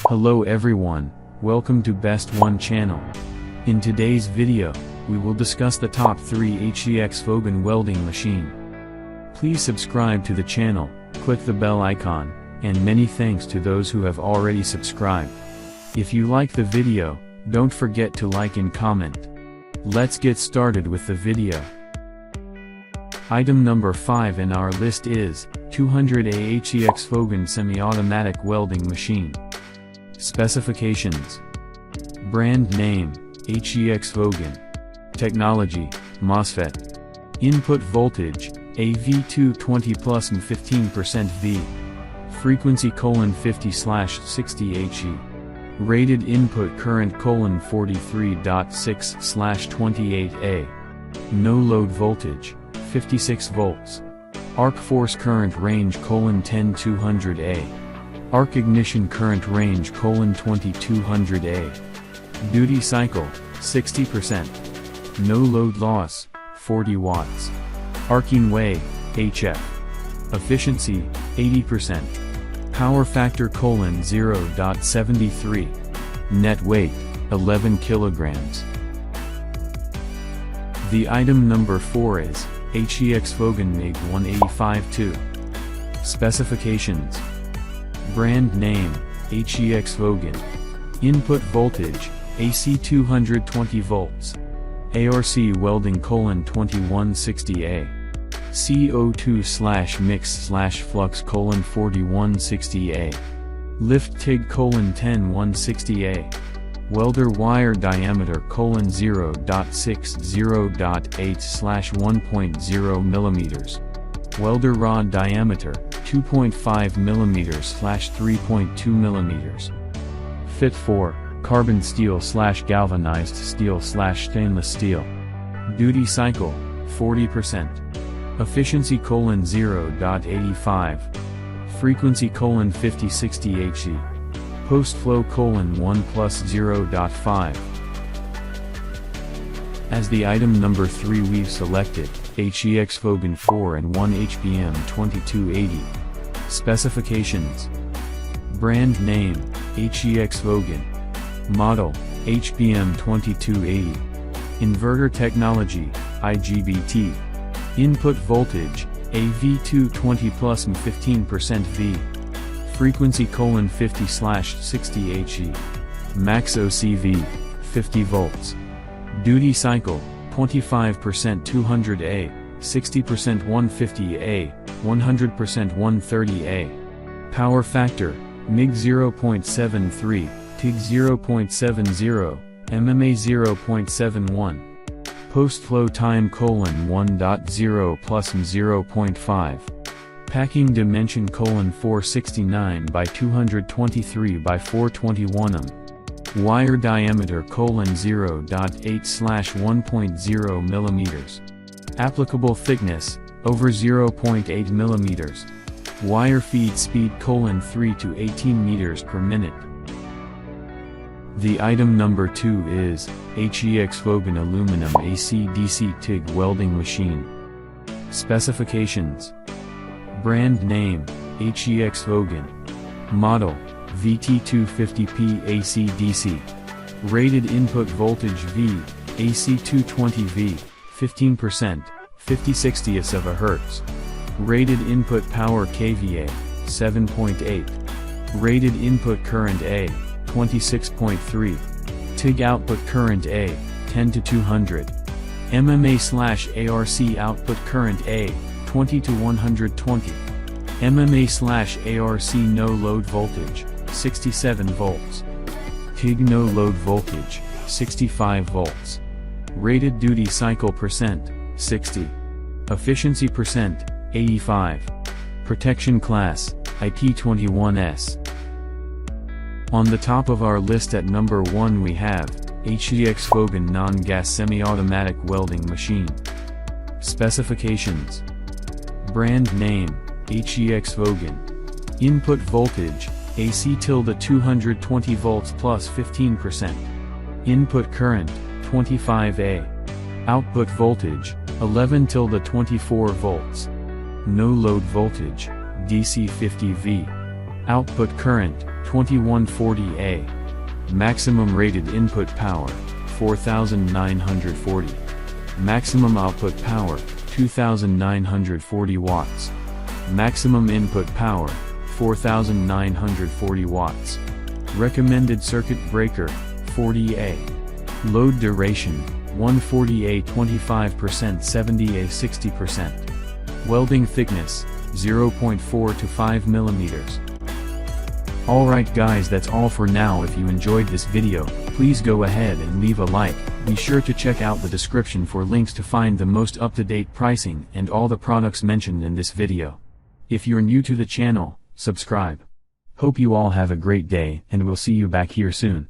Hello everyone, welcome to Best One channel. In today's video, we will discuss the top 3 Hzxvogen welding machine. Please subscribe to the channel, click the bell icon, and many thanks to those who have already subscribed. If you like the video, don't forget to like and comment. Let's get started with the video. Item number 5 in our list is 200A Hzxvogen semi-automatic welding machine. Specifications. Brand name, Hzxvogen. Technology, MOSFET. Input voltage, AV220 plus and 15% V. Frequency 50/60 HE. Rated input current 43.6/28A. No load voltage, 56 volts. Arc force current range 10-200A. Arc ignition current range 2200A. Duty cycle, 60%. No load loss, 40 watts. Arcing weight, HF. Efficiency, 80%. Power factor 0.73. Net weight, 11 kilograms. The item number 4 is Hzxvogen MIG 185-2. Specifications. Brand name, Hzxvogen. Input voltage, AC 220 volts. ARC welding 2160A. CO2/mix/flux 4160A. Lift TIG 10160A. Welder wire diameter 0.60.8/1.0 mm. Welder rod diameter 2.5 mm/3.2 mm. Fit for carbon steel/galvanized steel/stainless steel. Duty cycle 40%. Efficiency 0.85. Frequency 50/60 HE. Post flow 1 plus 0.5. As the item number 3 we've selected Hzxvogen 4-in-1 HPM 2280. Specifications. Brand name, Hzxvogen. Model, HPM 2280. Inverter technology, IGBT. Input voltage, AV220 plus and 15% V. Frequency 50/60 HE. Max OCV, 50 volts. Duty cycle, 25% 200A, 60% 150A, 100% 130A. Power factor, MIG 0.73, TIG 0.70, MMA 0.71. Post-flow time 1.0 plus 0.5. Packing dimension 469 by 223 by 421 mm. Wire diameter 0.8/1.0 mm. Applicable thickness, over 0.8 mm. Wire feed speed 3 to 18 meters per minute. The item number 2 is Hzxvogen aluminum AC/DC TIG welding machine. Specifications. Brand name, Hzxvogen. Model, VT250P AC/DC. Rated input voltage V, AC 220V, 15%, 50/60ths of a Hz. Rated input power kVA, 7.8. Rated input current A, 26.3. TIG output current A, 10-200. MMA/ARC output current A, 20-120. MMA/ARC no load voltage, 67 volts. TIG no load voltage, 65 volts. Rated duty cycle percent, 60. Efficiency percent, 85. Protection class, IP21S. On the top of our list at number 1 we have Hzxvogen non-gas semi-automatic welding machine. Specifications. Brand name, Hzxvogen. Input voltage, AC 220 volts plus 15%. Input current, 25A. Output voltage, 11-24 volts. No load voltage, DC 50V. Output current, 2140A. Maximum rated input power, 4940. Maximum output power, 2940 watts. Maximum input power, 4940 watts. Recommended circuit breaker, 40A. Load duration, 140A 25% 70A 60%. Welding thickness, 0.4 to 5 millimeters. Alright guys, that's all for now. If you enjoyed this video, please go ahead and leave a like. Be sure to check out the description for links to find the most up-to-date pricing and all the products mentioned in this video. If you're new to the channel, subscribe. Hope you all have a great day and we'll see you back here soon.